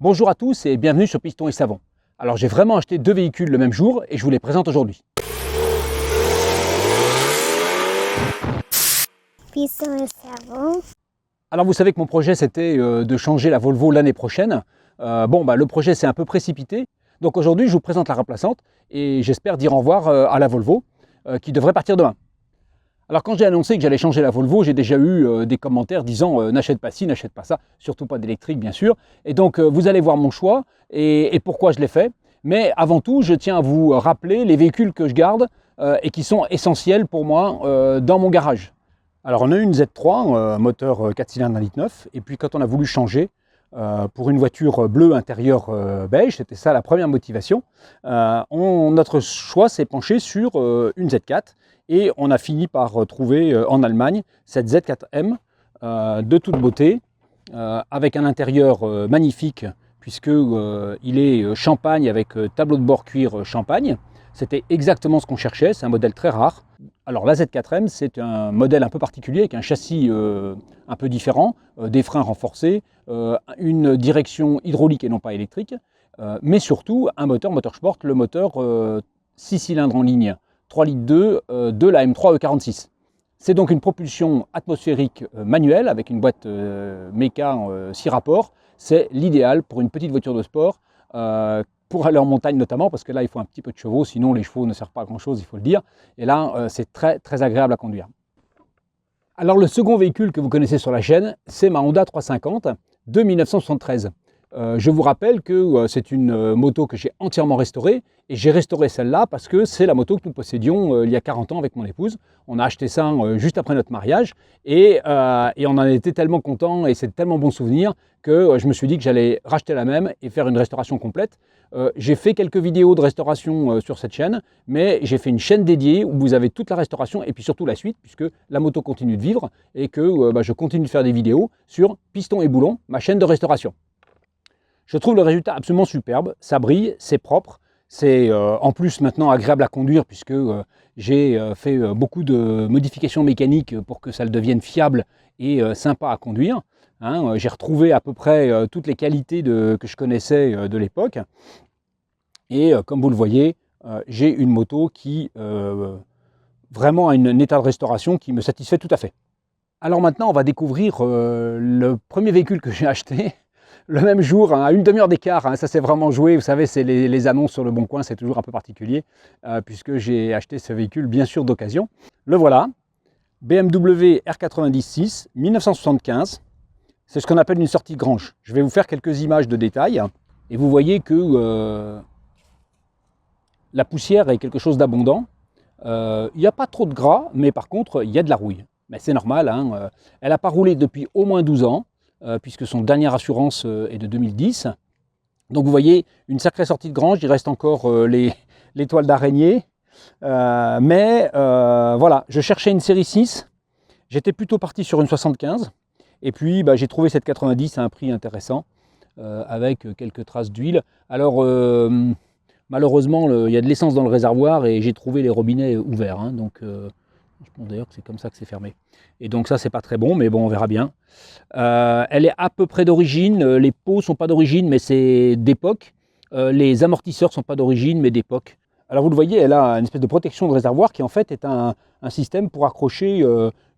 Bonjour à tous et bienvenue sur Piston et Savon. Alors j'ai vraiment acheté deux véhicules le même jour et je vous les présente aujourd'hui. Piston et Savon. Alors vous savez que mon projet c'était de changer la Volvo l'année prochaine. Le projet s'est un peu précipité. Donc aujourd'hui je vous présente la remplaçante et j'espère dire au revoir à la Volvo qui devrait partir demain. Alors quand j'ai annoncé que j'allais changer la Volvo, j'ai déjà eu des commentaires disant n'achète pas ci, n'achète pas ça, surtout pas d'électrique bien sûr. Et donc vous allez voir mon choix et pourquoi je l'ai fait. Mais avant tout, je tiens à vous rappeler les véhicules que je garde et qui sont essentiels pour moi dans mon garage. Alors on a eu une Z3, moteur 4 cylindres 1,9 litre, et puis quand on a voulu changer pour une voiture bleue intérieure beige, c'était ça la première motivation, notre choix s'est penché sur une Z4 et on a fini par trouver en Allemagne cette Z4M de toute beauté, avec un intérieur magnifique puisqu'il est champagne avec tableau de bord cuir champagne. C'était exactement ce qu'on cherchait, c'est un modèle très rare. Alors la Z4M, c'est un modèle un peu particulier avec un châssis un peu différent, des freins renforcés, une direction hydraulique et non pas électrique, mais surtout un moteur Motorsport, le moteur 6 cylindres en ligne 3,2 litres de la M3 E46. C'est donc une propulsion atmosphérique manuelle avec une boîte méca 6 rapports. C'est l'idéal pour une petite voiture de sport, pour aller en montagne notamment, parce que là il faut un petit peu de chevaux, sinon les chevaux ne servent pas à grand chose, il faut le dire. Et là c'est très agréable à conduire. Alors le second véhicule que vous connaissez sur la chaîne, c'est ma Honda 350 de 1973. Je vous rappelle que c'est une moto que j'ai entièrement restaurée, et j'ai restauré celle-là parce que c'est la moto que nous possédions il y a 40 ans avec mon épouse. On a acheté ça juste après notre mariage et on en était tellement contents et c'est tellement bon souvenir que je me suis dit que j'allais racheter la même et faire une restauration complète. J'ai fait quelques vidéos de restauration sur cette chaîne, mais j'ai fait une chaîne dédiée où vous avez toute la restauration et puis surtout la suite, puisque la moto continue de vivre et que je continue de faire des vidéos sur Piston et Boulon, ma chaîne de restauration. Je trouve le résultat absolument superbe, ça brille, c'est propre, c'est en plus maintenant agréable à conduire puisque j'ai fait beaucoup de modifications mécaniques pour que ça le devienne fiable et sympa à conduire. J'ai retrouvé à peu près toutes les qualités que je connaissais de l'époque. Et comme vous le voyez, j'ai une moto qui vraiment a un état de restauration qui me satisfait tout à fait. Alors maintenant, on va découvrir le premier véhicule que j'ai acheté. Le même jour, à une demi-heure d'écart, ça s'est vraiment joué. Vous savez, c'est les annonces sur le Bon Coin, c'est toujours un peu particulier, puisque j'ai acheté ce véhicule, bien sûr, d'occasion. Le voilà, BMW R90 1975. C'est ce qu'on appelle une sortie de grange. Je vais vous faire quelques images de détail, et vous voyez que la poussière est quelque chose d'abondant. Il n'y a pas trop de gras, mais par contre, il y a de la rouille. Mais c'est normal, elle n'a pas roulé depuis au moins 12 ans. Puisque son dernière assurance est de 2010. Donc vous voyez, une sacrée sortie de grange, il reste encore les toiles d'araignée. Voilà, je cherchais une série 6, j'étais plutôt parti sur une 75, et puis j'ai trouvé cette 90 à un prix intéressant, avec quelques traces d'huile. Alors malheureusement, il y a de l'essence dans le réservoir et j'ai trouvé les robinets ouverts, donc je pense d'ailleurs que c'est comme ça que c'est fermé. Et donc ça, c'est pas très bon, mais bon, on verra bien. Elle est à peu près d'origine. Les pots sont pas d'origine, mais c'est d'époque. Les amortisseurs sont pas d'origine, mais d'époque. Alors vous le voyez, elle a une espèce de protection de réservoir qui en fait est un système pour accrocher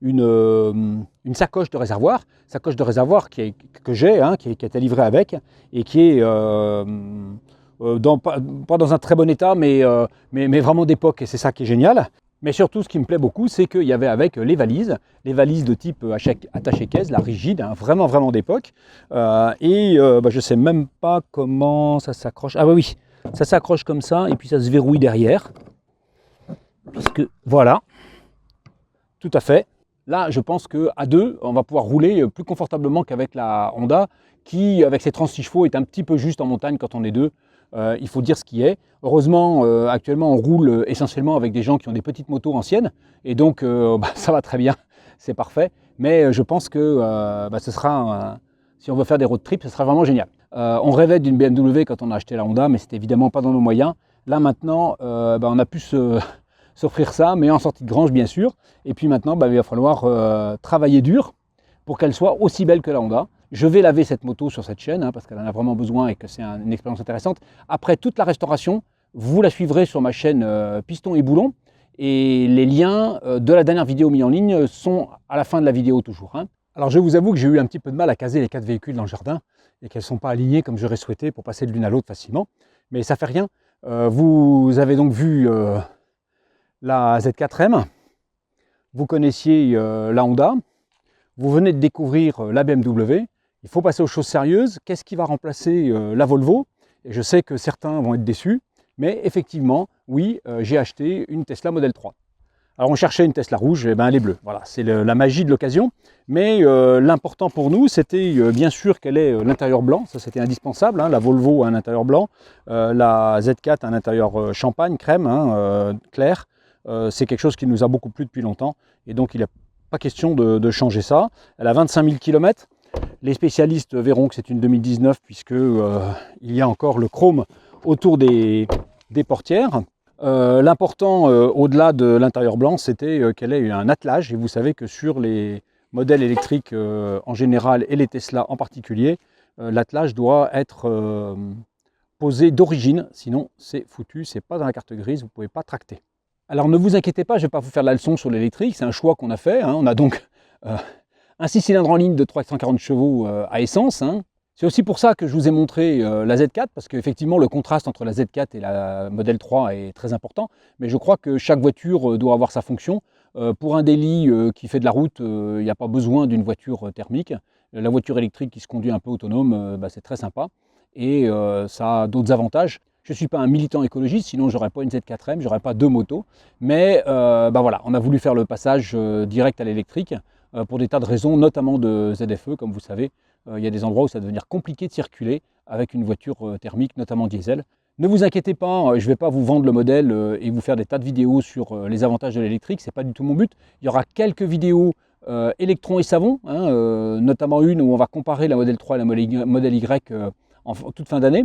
une sacoche de réservoir. Sacoche de réservoir que j'ai, qui a été livrée avec, et qui est pas dans un très bon état, mais vraiment d'époque, et c'est ça qui est génial. Mais surtout, ce qui me plaît beaucoup, c'est qu'il y avait avec les valises de type attaché-caisse, la rigide, vraiment d'époque. Je ne sais même pas comment ça s'accroche. Ah oui, ça s'accroche comme ça, et puis ça se verrouille derrière. Puisque, voilà, tout à fait. Là, je pense qu'à deux, on va pouvoir rouler plus confortablement qu'avec la Honda, qui, avec ses 36 chevaux, est un petit peu juste en montagne quand on est deux. Il faut dire ce qui est. Heureusement, actuellement, on roule essentiellement avec des gens qui ont des petites motos anciennes. Et donc, ça va très bien, c'est parfait. Mais je pense que ce sera, si on veut faire des road trips, ce sera vraiment génial. On rêvait d'une BMW quand on a acheté la Honda, mais c'était évidemment pas dans nos moyens. Là, maintenant, on a pu s'offrir ça, mais en sortie de grange, bien sûr. Et puis maintenant, il va falloir travailler dur pour qu'elle soit aussi belle que la Honda. Je vais laver cette moto sur cette chaîne, parce qu'elle en a vraiment besoin et que c'est une expérience intéressante. Après toute la restauration, vous la suivrez sur ma chaîne Piston et Boulon. Et les liens de la dernière vidéo mise en ligne sont à la fin de la vidéo toujours. Alors je vous avoue que j'ai eu un petit peu de mal à caser les 4 véhicules dans le jardin et qu'elles ne sont pas alignées comme j'aurais souhaité pour passer de l'une à l'autre facilement. Mais ça fait rien. Vous avez donc vu la Z4M, vous connaissiez la Honda, vous venez de découvrir la BMW. Il faut passer aux choses sérieuses. Qu'est-ce qui va remplacer la Volvo? Et je sais que certains vont être déçus, mais effectivement, oui, j'ai acheté une Tesla Model 3. Alors on cherchait une Tesla rouge, et ben elle est bleue. Voilà, c'est la magie de l'occasion. Mais l'important pour nous, c'était bien sûr qu'elle ait l'intérieur blanc. Ça, c'était indispensable. La Volvo a un intérieur blanc, la Z4 a un intérieur champagne, crème, clair. C'est quelque chose qui nous a beaucoup plu depuis longtemps. Et donc, il n'est pas question de changer ça. Elle a 25 000 km. Les spécialistes verront que c'est une 2019 puisqu'il y a encore le chrome autour des portières. L'important, au-delà de l'intérieur blanc, c'était qu'elle ait eu un attelage. Et vous savez que sur les modèles électriques en général et les Tesla en particulier, l'attelage doit être posé d'origine. Sinon, c'est foutu. C'est pas dans la carte grise. Vous ne pouvez pas tracter. Alors ne vous inquiétez pas, je ne vais pas vous faire la leçon sur l'électrique. C'est un choix qu'on a fait. On a donc un 6 cylindres en ligne de 340 chevaux à essence. C'est aussi pour ça que je vous ai montré la Z4, parce qu'effectivement le contraste entre la Z4 et la Model 3 est très important, mais je crois que chaque voiture doit avoir sa fonction. Pour un daily qui fait de la route, il n'y a pas besoin d'une voiture thermique. La voiture électrique qui se conduit un peu autonome, c'est très sympa, et ça a d'autres avantages. Je ne suis pas un militant écologiste, sinon je n'aurais pas une Z4M, je n'aurais pas 2 motos, mais voilà, on a voulu faire le passage direct à l'électrique, pour des tas de raisons, notamment de ZFE. Comme vous savez, il y a des endroits où ça va devenir compliqué de circuler avec une voiture thermique, notamment diesel. Ne vous inquiétez pas, je ne vais pas vous vendre le modèle et vous faire des tas de vidéos sur les avantages de l'électrique, ce n'est pas du tout mon but. Il y aura quelques vidéos électrons et savon, notamment une où on va comparer la Model 3 et la Model Y en toute fin d'année.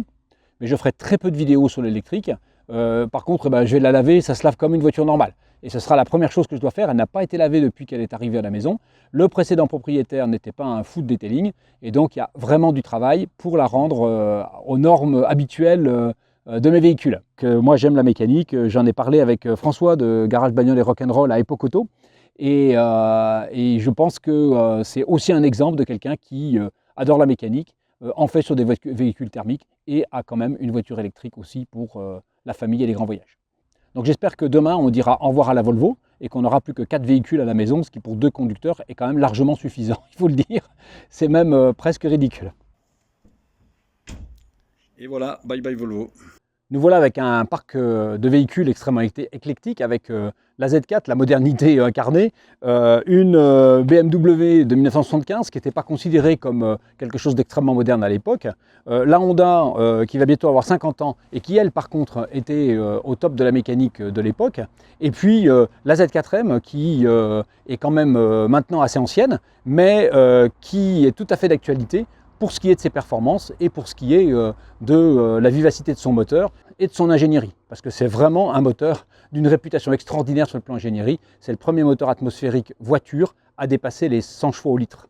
Mais je ferai très peu de vidéos sur l'électrique. Par contre, je vais la laver, ça se lave comme une voiture normale. Et ce sera la première chose que je dois faire. Elle n'a pas été lavée depuis qu'elle est arrivée à la maison. Le précédent propriétaire n'était pas un fou de detailing. Et donc, il y a vraiment du travail pour la rendre aux normes habituelles de mes véhicules. Moi, j'aime la mécanique. J'en ai parlé avec François de Garage Bagnole et Rock'n'Roll à Epoch Auto. Et je pense que c'est aussi un exemple de quelqu'un qui adore la mécanique, en fait sur des véhicules thermiques et a quand même une voiture électrique aussi pour la famille et les grands voyages. Donc j'espère que demain on dira au revoir à la Volvo et qu'on n'aura plus que 4 véhicules à la maison, ce qui pour 2 conducteurs est quand même largement suffisant, il faut le dire. C'est même presque ridicule. Et voilà, bye bye Volvo. Nous voilà avec un parc de véhicules extrêmement éclectique, avec la Z4, la modernité incarnée, une BMW de 1975 qui n'était pas considérée comme quelque chose d'extrêmement moderne à l'époque, la Honda qui va bientôt avoir 50 ans et qui elle par contre était au top de la mécanique de l'époque, et puis la Z4M qui est quand même maintenant assez ancienne, mais qui est tout à fait d'actualité pour ce qui est de ses performances et pour ce qui est de la vivacité de son moteur et de son ingénierie. Parce que c'est vraiment un moteur d'une réputation extraordinaire sur le plan ingénierie. C'est le premier moteur atmosphérique voiture à dépasser les 100 chevaux au litre.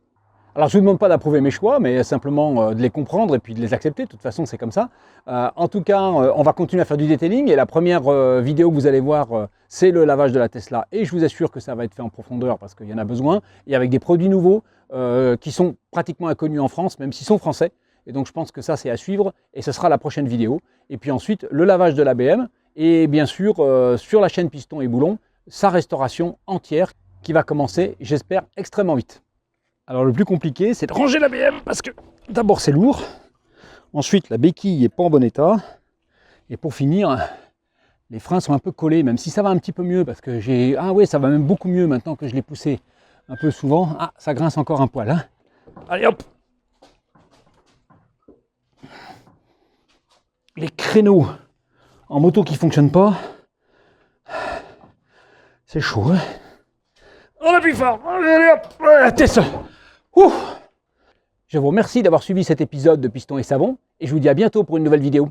Alors je ne vous demande pas d'approuver mes choix, mais simplement de les comprendre et puis de les accepter. De toute façon, c'est comme ça. En tout cas, on va continuer à faire du detailing. Et la première vidéo que vous allez voir, c'est le lavage de la Tesla. Et je vous assure que ça va être fait en profondeur parce qu'il y en a besoin. Et avec des produits nouveaux qui sont pratiquement inconnus en France, même s'ils sont français. Et donc je pense que ça, c'est à suivre. Et ce sera la prochaine vidéo. Et puis ensuite, le lavage de la BM. Et bien sûr, sur la chaîne Piston et Boulon, sa restauration entière qui va commencer, j'espère, extrêmement vite. Alors le plus compliqué, c'est de ranger la BM parce que d'abord c'est lourd, ensuite la béquille n'est pas en bon état, et pour finir, les freins sont un peu collés, même si ça va un petit peu mieux parce que j'ai... Ah ouais, ça va même beaucoup mieux maintenant que je l'ai poussé un peu souvent. Ah, ça grince encore un poil. Allez hop! Les créneaux en moto qui ne fonctionnent pas, c'est chaud. On appuie fort! Allez hop! Test! Je vous remercie d'avoir suivi cet épisode de Piston et Savon et je vous dis à bientôt pour une nouvelle vidéo.